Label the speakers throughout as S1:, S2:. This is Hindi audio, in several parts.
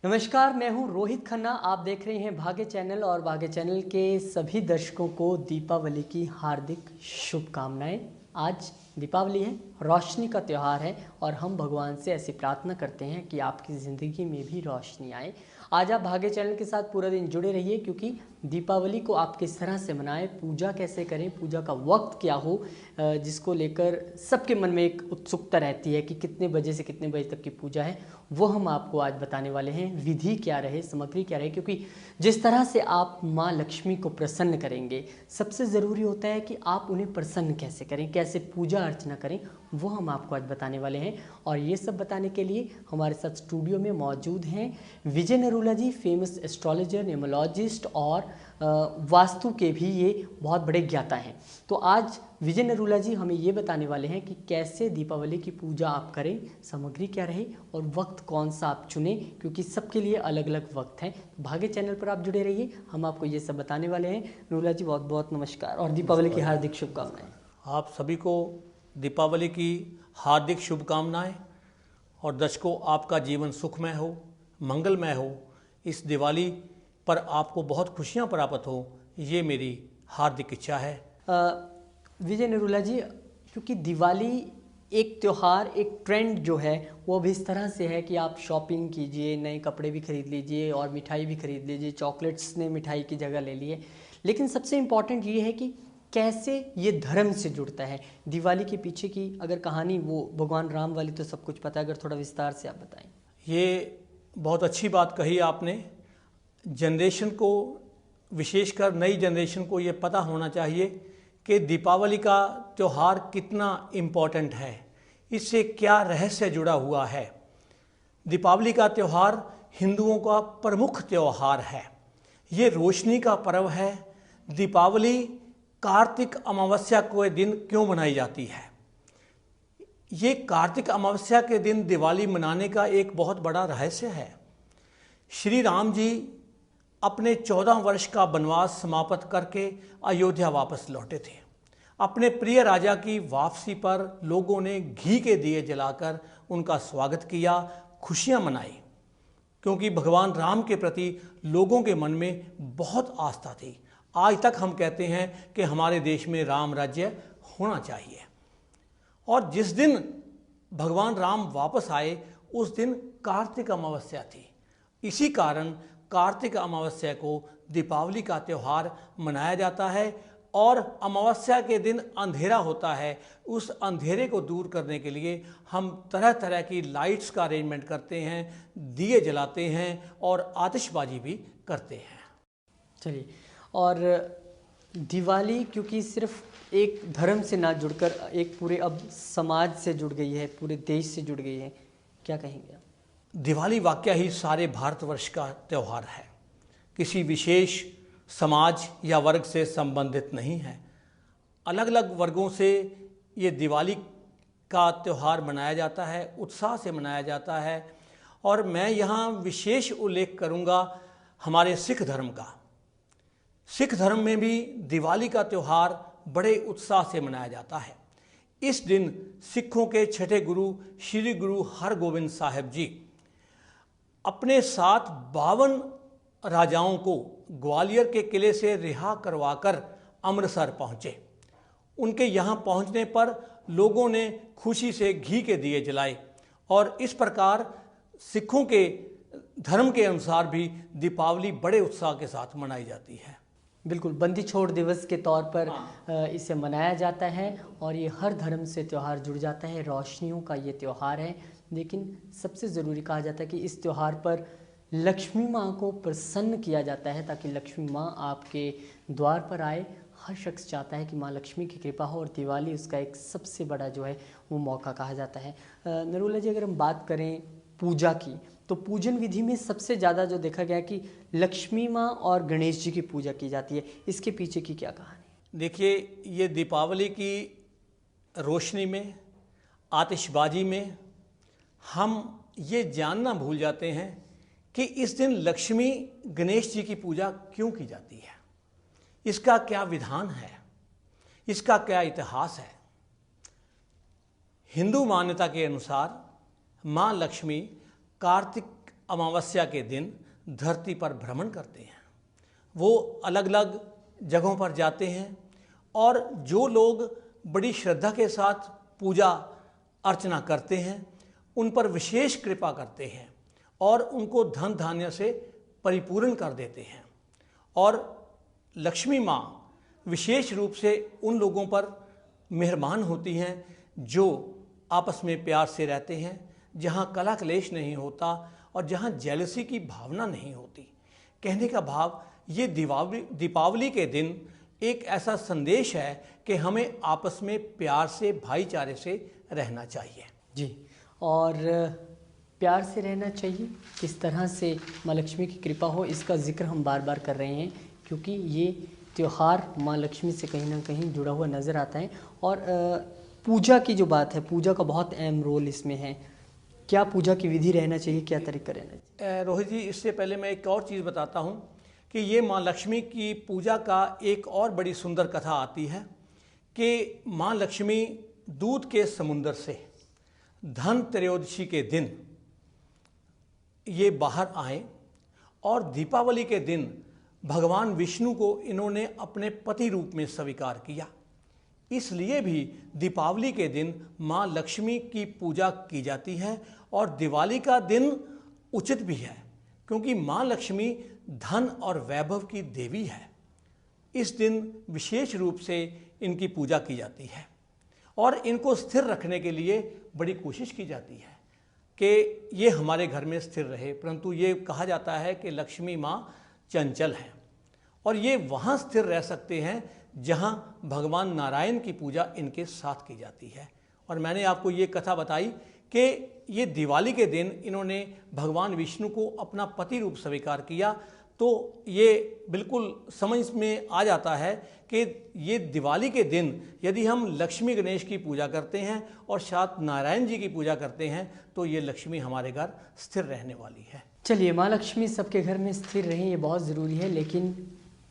S1: नमस्कार, मैं हूं रोहित खन्ना। आप देख रहे हैं भाग्य चैनल और भाग्य चैनल के सभी दर्शकों को दीपावली की हार्दिक शुभकामनाएं। आज दीपावली है, रोशनी का त्यौहार है और हम भगवान से ऐसी प्रार्थना करते हैं कि आपकी ज़िंदगी में भी रोशनी आए। आज आप भाग्य चैनल के साथ पूरा दिन जुड़े रहिए क्योंकि दीपावली को आप किस तरह से मनाएं, पूजा कैसे करें, पूजा का वक्त क्या हो, जिसको लेकर सबके मन में एक उत्सुकता रहती है कि कितने बजे से कितने बजे तक की पूजा है, वो हम आपको आज बताने वाले हैं। विधि क्या रहे, सामग्री क्या रहे, क्योंकि जिस तरह से आप माँ लक्ष्मी को प्रसन्न करेंगे, सबसे ज़रूरी होता है कि आप उन्हें प्रसन्न कैसे करें, कैसे पूजा अर्चना करें, वो हम आपको आज बताने वाले हैं। और ये सब बताने के लिए हमारे साथ स्टूडियो में मौजूद हैं विजय नरूला जी, फेमस एस्ट्रोलॉजर, न्यूमरोलॉजिस्ट और वास्तु के भी ये बहुत बड़े ज्ञाता हैं। तो आज विजय नरूला जी हमें ये बताने वाले हैं कि कैसे दीपावली की पूजा आप करें, सामग्री क्या रहे और वक्त कौन सा आप चुनें, क्योंकि सबके लिए अलग अलग वक्त हैं। भाग्य चैनल पर आप जुड़े रहिए, हम आपको ये सब बताने वाले हैं। नरूला जी, बहुत बहुत नमस्कार और दीपावली की हार्दिक शुभकामनाएं।
S2: आप सभी को दीपावली की हार्दिक शुभकामनाएं और दर्शकों, आपका जीवन सुखमय हो, मंगलमय हो। इस दिवाली पर आपको बहुत खुशियां प्राप्त हो, ये मेरी हार्दिक इच्छा है।
S1: विजय नरूला जी, क्योंकि दिवाली एक त्यौहार, एक ट्रेंड जो है वो भी इस तरह से है कि आप शॉपिंग कीजिए, नए कपड़े भी खरीद लीजिए और मिठाई भी खरीद लीजिए। चॉकलेट्स ने मिठाई की जगह ले ली है, लेकिन सबसे इम्पॉर्टेंट ये है कि कैसे ये धर्म से जुड़ता है। दिवाली के पीछे की अगर कहानी, वो भगवान राम वाली तो सब कुछ पता है, अगर थोड़ा विस्तार से आप बताएं।
S2: ये बहुत अच्छी बात कही आपने। जनरेशन को, विशेषकर नई जनरेशन को ये पता होना चाहिए कि दीपावली का त्यौहार कितना इम्पोर्टेंट है, इससे क्या रहस्य जुड़ा हुआ है। दीपावली का त्यौहार हिंदुओं का प्रमुख त्यौहार है। ये रोशनी का पर्व है। दीपावली कार्तिक अमावस्या के दिन क्यों मनाई जाती है? ये कार्तिक अमावस्या के दिन दिवाली मनाने का एक बहुत बड़ा रहस्य है। श्री राम जी अपने 14 वर्ष का वनवास समाप्त करके अयोध्या वापस लौटे थे। अपने प्रिय राजा की वापसी पर लोगों ने घी के दिए जलाकर उनका स्वागत किया, खुशियां मनाई, क्योंकि भगवान राम के प्रति लोगों के मन में बहुत आस्था थी। आज तक हम कहते हैं कि हमारे देश में राम राज्य होना चाहिए। और जिस दिन भगवान राम वापस आए उस दिन कार्तिक अमावस्या थी। इसी कारण कार्तिक अमावस्या को दीपावली का त्यौहार मनाया जाता है। और अमावस्या के दिन अंधेरा होता है, उस अंधेरे को दूर करने के लिए हम तरह तरह की लाइट्स का अरेंजमेंट करते हैं, दिए जलाते हैं और आतिशबाजी भी करते हैं।
S1: चलिए, और दिवाली क्योंकि सिर्फ एक धर्म से ना जुड़कर एक पूरे अब समाज से जुड़ गई है, पूरे देश से जुड़ गई है, क्या कहेंगे आप?
S2: दिवाली वाकई ही सारे भारतवर्ष का त्यौहार है, किसी विशेष समाज या वर्ग से संबंधित नहीं है। अलग अलग वर्गों से ये दिवाली का त्यौहार मनाया जाता है, उत्साह से मनाया जाता है। और मैं यहाँ विशेष उल्लेख करूँगा हमारे सिख धर्म का। सिख धर्म में भी दिवाली का त्यौहार बड़े उत्साह से मनाया जाता है। इस दिन सिखों के छठे गुरु श्री गुरु हरगोबिंद साहिब जी अपने साथ 52 राजाओं को ग्वालियर के किले से रिहा करवाकर अमृतसर पहुँचे। उनके यहाँ पहुँचने पर लोगों ने खुशी से घी के दिए जलाए और इस प्रकार सिखों के धर्म के अनुसार भी दीपावली बड़े उत्साह के साथ मनाई जाती है।
S1: बिल्कुल, बंदी छोड़ दिवस के तौर पर इसे मनाया जाता है और ये हर धर्म से त्यौहार जुड़ जाता है। रोशनियों का ये त्यौहार है, लेकिन सबसे ज़रूरी कहा जाता है कि इस त्यौहार पर लक्ष्मी माँ को प्रसन्न किया जाता है, ताकि लक्ष्मी माँ आपके द्वार पर आए। हर शख्स चाहता है कि माँ लक्ष्मी की कृपा हो और दिवाली उसका एक सबसे बड़ा जो है वो मौका कहा जाता है। नरूला जी, अगर हम बात करें पूजा की, तो पूजन विधि में सबसे ज़्यादा जो देखा गया कि लक्ष्मी माँ और गणेश जी की पूजा की जाती है, इसके पीछे की क्या कहानी?
S2: देखिए, ये दीपावली की रोशनी में, आतिशबाजी में हम ये जानना भूल जाते हैं कि इस दिन लक्ष्मी गणेश जी की पूजा क्यों की जाती है, इसका क्या विधान है, इसका क्या इतिहास है। हिंदू मान्यता के अनुसार माँ लक्ष्मी कार्तिक अमावस्या के दिन धरती पर भ्रमण करते हैं। वो अलग अलग जगहों पर जाते हैं और जो लोग बड़ी श्रद्धा के साथ पूजा अर्चना करते हैं उन पर विशेष कृपा करते हैं और उनको धन धान्य से परिपूर्ण कर देते हैं। और लक्ष्मी माँ विशेष रूप से उन लोगों पर मेहरबान होती हैं जो आपस में प्यार से रहते हैं, जहाँ कला क्लेश नहीं होता और जहाँ जेलसी की भावना नहीं होती। कहने का भाव ये दीपावली के दिन एक ऐसा संदेश है कि हमें आपस में प्यार से भाईचारे से रहना चाहिए।
S1: जी, और प्यार से रहना चाहिए, किस तरह से माँ लक्ष्मी की कृपा हो इसका जिक्र हम बार बार कर रहे हैं क्योंकि ये त्यौहार माँ लक्ष्मी से कहीं ना कहीं जुड़ा हुआ नज़र आता है। और पूजा की जो बात है, पूजा का बहुत अहम रोल इसमें है। क्या पूजा की विधि रहना चाहिए, क्या तरीका रहना चाहिए?
S2: रोहित जी, इससे पहले मैं एक और चीज़ बताता हूँ कि ये माँ लक्ष्मी की पूजा का एक और बड़ी सुंदर कथा आती है कि माँ लक्ष्मी दूध के समुंदर से धन त्रयोदशी के दिन ये बाहर आए और दीपावली के दिन भगवान विष्णु को इन्होंने अपने पति रूप में स्वीकार किया। इसलिए भी दीपावली के दिन माँ लक्ष्मी की पूजा की जाती है और दिवाली का दिन उचित भी है क्योंकि माँ लक्ष्मी धन और वैभव की देवी है। इस दिन विशेष रूप से इनकी पूजा की जाती है और इनको स्थिर रखने के लिए बड़ी कोशिश की जाती है कि ये हमारे घर में स्थिर रहे। परंतु ये कहा जाता है कि लक्ष्मी माँ चंचल हैं और ये वहाँ स्थिर रह सकते हैं जहाँ भगवान नारायण की पूजा इनके साथ की जाती है। और मैंने आपको ये कथा बताई कि ये दिवाली के दिन इन्होंने भगवान विष्णु को अपना पति रूप स्वीकार किया, तो ये बिल्कुल समझ में आ जाता है कि ये दिवाली के दिन यदि हम लक्ष्मी गणेश की पूजा करते हैं और साथ नारायण जी की पूजा करते हैं तो ये लक्ष्मी हमारे घर स्थिर रहने वाली है।
S1: चलिए, माँ लक्ष्मी सबके घर में स्थिर रहें, ये बहुत ज़रूरी है। लेकिन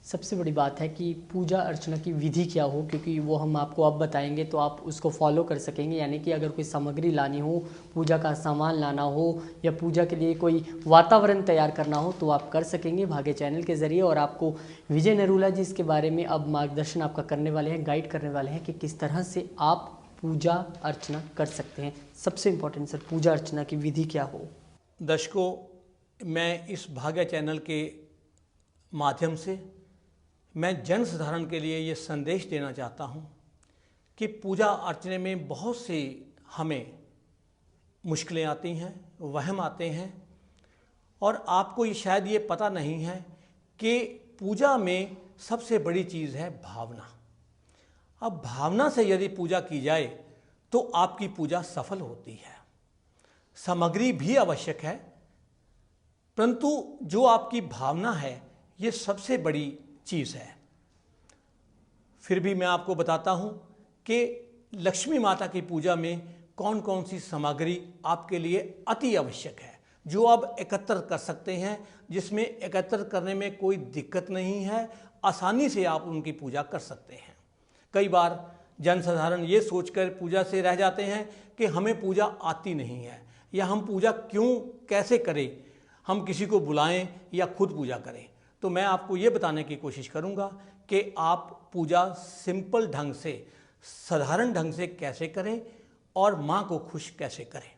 S1: सबसे बड़ी बात है कि पूजा अर्चना की विधि क्या हो, क्योंकि वो हम आपको अब बताएंगे तो आप उसको फॉलो कर सकेंगे। यानी कि अगर कोई सामग्री लानी हो, पूजा का सामान लाना हो या पूजा के लिए कोई वातावरण तैयार करना हो तो आप कर सकेंगे भाग्य चैनल के ज़रिए। और आपको विजय नरूला जी इसके बारे में अब मार्गदर्शन आपका करने वाले हैं, गाइड करने वाले हैं कि किस तरह से आप पूजा अर्चना कर सकते हैं। सबसे इम्पोर्टेंट सर, पूजा अर्चना की विधि क्या हो?
S2: दर्शकों, मैं इस भाग्य चैनल के माध्यम से मैं जन साधारण के लिए ये संदेश देना चाहता हूँ कि पूजा अर्चने में बहुत से हमें मुश्किलें आती हैं, वहम आते हैं और आपको ये शायद ये पता नहीं है कि पूजा में सबसे बड़ी चीज़ है भावना। अब भावना से यदि पूजा की जाए तो आपकी पूजा सफल होती है। सामग्री भी आवश्यक है, परंतु जो आपकी भावना है ये सबसे बड़ी चीज़ है। फिर भी मैं आपको बताता हूँ कि लक्ष्मी माता की पूजा में कौन कौन सी सामग्री आपके लिए अति आवश्यक है, जो आप एकत्र कर सकते हैं, जिसमें एकत्र करने में कोई दिक्कत नहीं है, आसानी से आप उनकी पूजा कर सकते हैं। कई बार जनसाधारण ये सोचकर पूजा से रह जाते हैं कि हमें पूजा आती नहीं है या हम पूजा क्यों कैसे करें, हम किसी को बुलाएं या खुद पूजा करें। तो मैं आपको ये बताने की कोशिश करूँगा कि आप पूजा सिंपल ढंग से, साधारण ढंग से कैसे करें और माँ को खुश कैसे करें।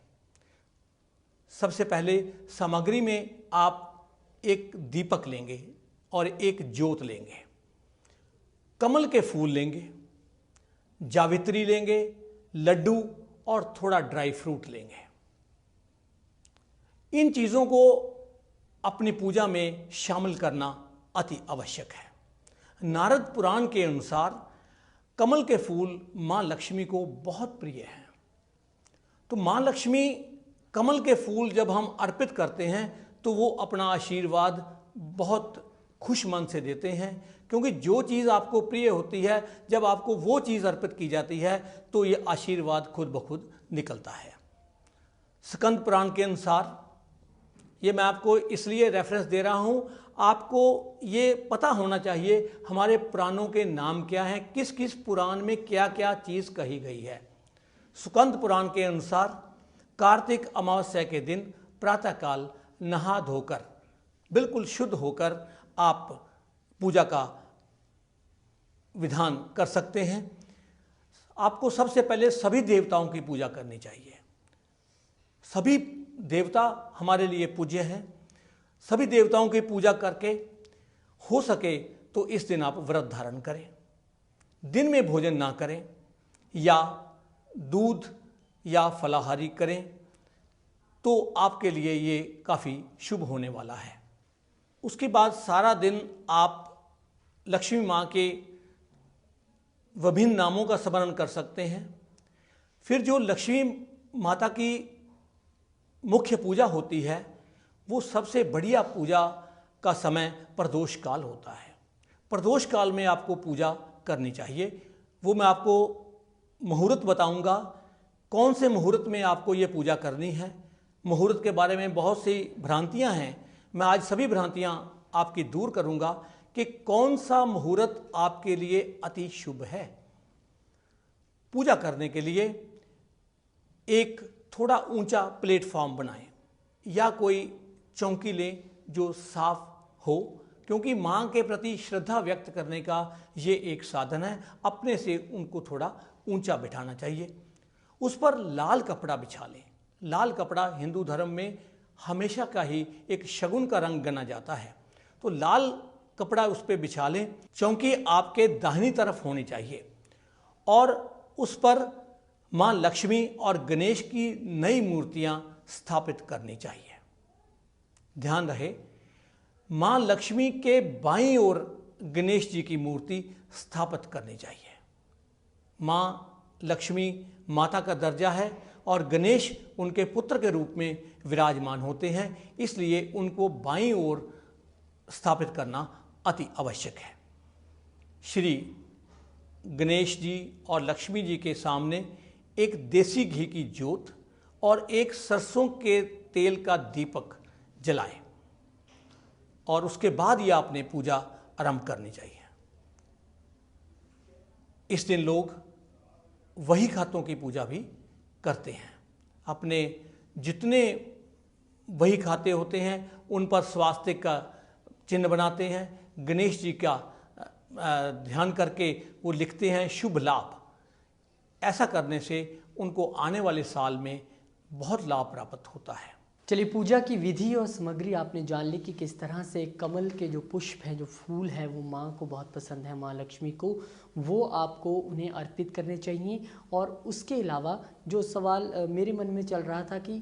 S2: सबसे पहले सामग्री में आप एक दीपक लेंगे और एक ज्योत लेंगे, कमल के फूल लेंगे, जावित्री लेंगे, लड्डू और थोड़ा ड्राई फ्रूट लेंगे। इन चीज़ों को अपनी पूजा में शामिल करना अति आवश्यक है। नारद पुराण के अनुसार कमल के फूल माँ लक्ष्मी को बहुत प्रिय हैं। तो माँ लक्ष्मी कमल के फूल जब हम अर्पित करते हैं तो वो अपना आशीर्वाद बहुत खुश मन से देते हैं, क्योंकि जो चीज़ आपको प्रिय होती है, जब आपको वो चीज़ अर्पित की जाती है तो ये आशीर्वाद खुद ब खुद निकलता है। स्कंद पुराण के अनुसार, ये मैं आपको इसलिए रेफरेंस दे रहा हूँ, आपको ये पता होना चाहिए हमारे पुराणों के नाम क्या हैं, किस किस पुराण में क्या क्या चीज़ कही गई है। स्कंद पुराण के अनुसार कार्तिक अमावस्या के दिन प्रातःकाल नहा धोकर बिल्कुल शुद्ध होकर आप पूजा का विधान कर सकते हैं। आपको सबसे पहले सभी देवताओं की पूजा करनी चाहिए। सभी देवता हमारे लिए पूज्य हैं। सभी देवताओं की पूजा करके हो सके तो इस दिन आप व्रत धारण करें, दिन में भोजन ना करें या दूध या फलाहारी करें, तो आपके लिए ये काफ़ी शुभ होने वाला है। उसके बाद सारा दिन आप लक्ष्मी माँ के विभिन्न नामों का स्मरण कर सकते हैं। फिर जो लक्ष्मी माता की मुख्य पूजा होती है वो सबसे बढ़िया पूजा का समय प्रदोष काल होता है। प्रदोष काल में आपको पूजा करनी चाहिए। वो मैं आपको मुहूर्त बताऊंगा, कौन से मुहूर्त में आपको ये पूजा करनी है। मुहूर्त के बारे में बहुत सी भ्रांतियां हैं, मैं आज सभी भ्रांतियां आपकी दूर करूंगा कि कौन सा मुहूर्त आपके लिए अति शुभ है। पूजा करने के लिए एक थोड़ा ऊंचा प्लेटफॉर्म बनाएं या कोई चौकी लें जो साफ हो, क्योंकि मां के प्रति श्रद्धा व्यक्त करने का ये एक साधन है। अपने से उनको थोड़ा ऊंचा बिठाना चाहिए। उस पर लाल कपड़ा बिछा लें। लाल कपड़ा हिंदू धर्म में हमेशा का ही एक शगुन का रंग गना जाता है, तो लाल कपड़ा उस पर बिछा लें। चौकी आपके दाहिनी तरफ होनी चाहिए और उस पर मां लक्ष्मी और गणेश की नई मूर्तियां स्थापित करनी चाहिए। ध्यान रहे, मां लक्ष्मी के बाईं ओर गणेश जी की मूर्ति स्थापित करनी चाहिए। मां लक्ष्मी माता का दर्जा है और गणेश उनके पुत्र के रूप में विराजमान होते हैं, इसलिए उनको बाईं ओर स्थापित करना अति आवश्यक है। श्री गणेश जी और लक्ष्मी जी के सामने एक देसी घी की जोत और एक सरसों के तेल का दीपक जलाएं और उसके बाद ये आपने पूजा आरंभ करनी चाहिए। इस दिन लोग वही खातों की पूजा भी करते हैं। अपने जितने वही खाते होते हैं उन पर स्वास्तिक का चिन्ह बनाते हैं। गणेश जी का ध्यान करके वो लिखते हैं शुभ लाभ। ऐसा करने से उनको आने वाले साल में बहुत लाभ प्राप्त होता है।
S1: चलिए, पूजा की विधि और सामग्री आपने जान ली कि किस तरह से कमल के जो पुष्प हैं, जो फूल हैं, वो माँ को बहुत पसंद है, माँ लक्ष्मी को, वो आपको उन्हें अर्पित करने चाहिए। और उसके अलावा जो सवाल मेरे मन में चल रहा था कि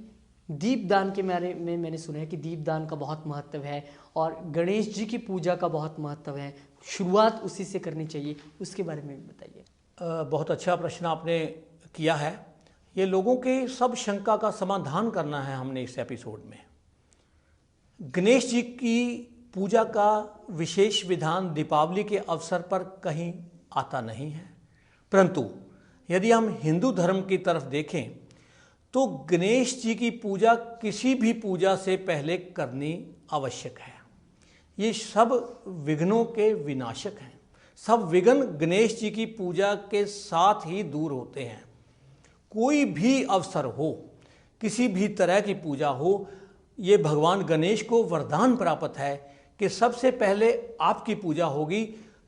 S1: दीपदान के बारे में मैंने सुना है कि दीपदान का बहुत महत्व है और गणेश जी की पूजा का बहुत महत्व है, शुरुआत उसी से करनी चाहिए, उसके बारे में बताइए।
S2: बहुत अच्छा प्रश्न आपने किया है। ये लोगों के सब शंका का समाधान करना है हमने इस एपिसोड में। गणेश जी की पूजा का विशेष विधान दीपावली के अवसर पर कहीं आता नहीं है, परंतु यदि हम हिंदू धर्म की तरफ देखें तो गणेश जी की पूजा किसी भी पूजा से पहले करनी आवश्यक है। ये सब विघ्नों के विनाशक हैं। सब विघ्न गणेश जी की पूजा के साथ ही दूर होते हैं। कोई भी अवसर हो, किसी भी तरह की पूजा हो, ये भगवान गणेश को वरदान प्राप्त है कि सबसे पहले आपकी पूजा होगी,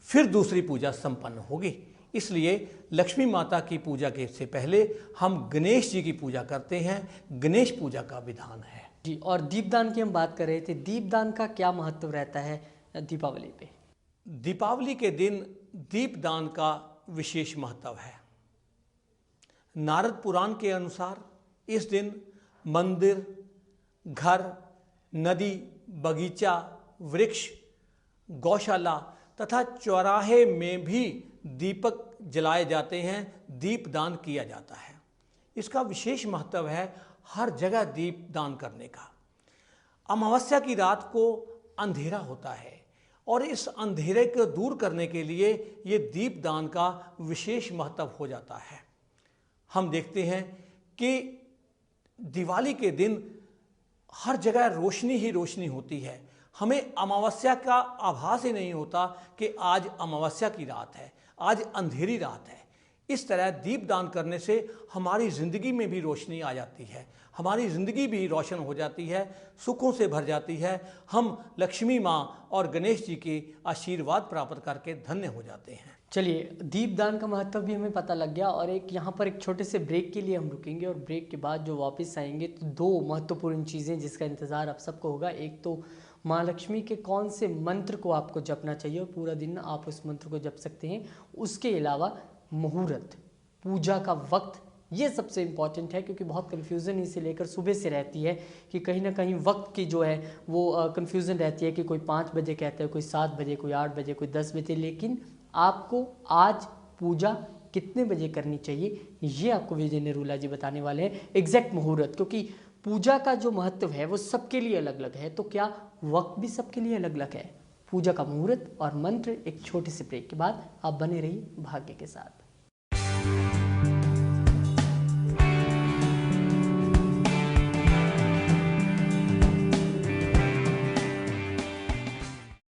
S2: फिर दूसरी पूजा संपन्न होगी। इसलिए लक्ष्मी माता की पूजा के से पहले हम गणेश जी की पूजा करते हैं। गणेश पूजा का विधान है
S1: जी। और दीपदान की हम बात कर रहे थे, दीपदान का क्या महत्व रहता है दीपावली पे?
S2: दीपावली के दिन दीपदान का विशेष महत्व है। नारद पुराण के अनुसार इस दिन मंदिर, घर, नदी, बगीचा, वृक्ष, गौशाला तथा चौराहे में भी दीपक जलाए जाते हैं, दीपदान किया जाता है। इसका विशेष महत्व है हर जगह दीपदान करने का। अमावस्या की रात को अंधेरा होता है और इस अंधेरे को दूर करने के लिए ये दीपदान का विशेष महत्व हो जाता है। हम देखते हैं कि दिवाली के दिन हर जगह रोशनी ही रोशनी होती है। हमें अमावस्या का आभास ही नहीं होता कि आज अमावस्या की रात है, आज अंधेरी रात है। इस तरह दीपदान करने से हमारी ज़िंदगी में भी रोशनी आ जाती है, हमारी ज़िंदगी भी रोशन हो जाती है, सुखों से भर जाती है। हम लक्ष्मी माँ और गणेश जी के आशीर्वाद प्राप्त करके धन्य हो जाते हैं।
S1: चलिए, दीपदान का महत्व भी हमें पता लग गया और एक यहाँ पर एक छोटे से ब्रेक के लिए हम रुकेंगे और ब्रेक के बाद जो वापस आएंगे तो दो महत्वपूर्ण चीज़ें जिसका इंतज़ार आप सबको होगा। एक तो माँ लक्ष्मी के कौन से मंत्र को आपको जपना चाहिए और पूरा दिन आप उस मंत्र को जप सकते हैं। उसके अलावा मुहूर्त, पूजा का वक्त, ये सबसे इम्पॉर्टेंट है क्योंकि बहुत कन्फ्यूज़न इसे लेकर सुबह से रहती है कि कहीं ना कहीं वक्त की जो है वो कन्फ्यूज़न रहती है कि कोई 5 बजे कहता है, कोई 7 बजे, कोई 8 बजे, कोई 10 बजे। लेकिन आपको आज पूजा कितने बजे करनी चाहिए ये आपको विजय निरूला जी बताने वाले हैं, एग्जैक्ट मुहूर्त। क्योंकि पूजा का जो महत्व है वो सबके लिए अलग अलग है, तो क्या वक्त भी सबके लिए अलग अलग है। पूजा का मुहूर्त और मंत्र एक छोटे से ब्रेक के बाद आप बने रहिए भाग्य के साथ।